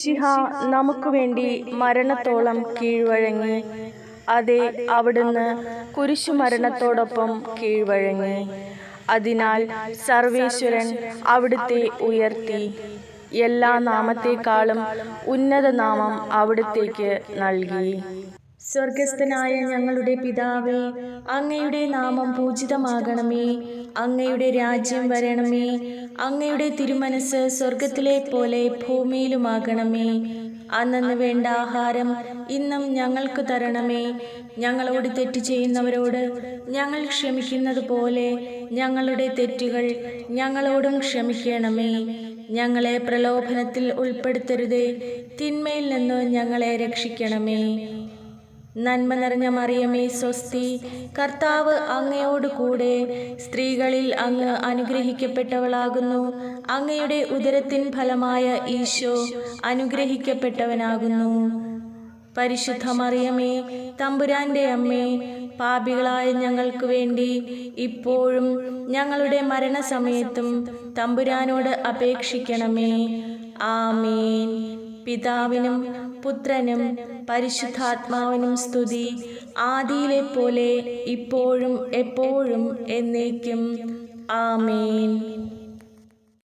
മിശിഹ നമുക്ക് വേണ്ടി മരണത്തോളം കീഴ്വഴങ്ങി. അതെ, അവിടുന്ന് കുരിശുമരണത്തോടൊപ്പം കീഴ്വഴങ്ങി. അതിനാൽ സർവേശ്വരൻ അവിടുത്തെ ഉയർത്തി എല്ലാ നാമത്തെക്കാളും ഉന്നത നാമം അവിടുത്തേക്ക് നൽകി. സ്വർഗസ്ഥനായ ഞങ്ങളുടെ പിതാവേ, അങ്ങയുടെ നാമം പൂജിതമാകണമേ. അങ്ങയുടെ രാജ്യം വരണമേ. അങ്ങയുടെ തിരുമനസ് സ്വർഗത്തിലെ പോലെ ഭൂമിയിലുമാകണമേ. അന്നന്ന് വേണ്ട ആഹാരം ഇന്നും ഞങ്ങൾക്ക് തരണമേ. ഞങ്ങളോട് തെറ്റ് ചെയ്യുന്നവരോട് ഞങ്ങൾ ക്ഷമിക്കുന്നത് പോലെ ഞങ്ങളുടെ തെറ്റുകൾ ഞങ്ങളോടും ക്ഷമിക്കണമേ. ഞങ്ങളെ പ്രലോഭനത്തിൽ ഉൾപ്പെടുത്തരുതേ, തിന്മയിൽ നിന്ന് ഞങ്ങളെ രക്ഷിക്കണമേ. നന്മ നിറഞ്ഞ മറിയമേ, സ്വസ്തി, കർത്താവ് അങ്ങയോട് കൂടെ സ്ത്രീകളിൽ അങ്ങ് അനുഗ്രഹിക്കപ്പെട്ടവളാകുന്നു. അങ്ങയുടെ ഉദരത്തിൻ ഫലമായ ഈശോ അനുഗ്രഹിക്കപ്പെട്ടവനാകുന്നു. പരിശുദ്ധ മറിയമേ, തമ്പുരാന്റെ അമ്മേ, പാപികളായ ഞങ്ങൾക്ക് വേണ്ടി ഇപ്പോഴും ഞങ്ങളുടെ മരണസമയത്തും തമ്പുരാനോട് അപേക്ഷിക്കണമേ. ആമേൻ. പിതാവിനും പുത്രനും പരിശുദ്ധാത്മാവിനും സ്തുതി, ആദിയിലെ പോലെ ഇപ്പോഴും എപ്പോഴും എന്നേക്കും. ആമേൻ.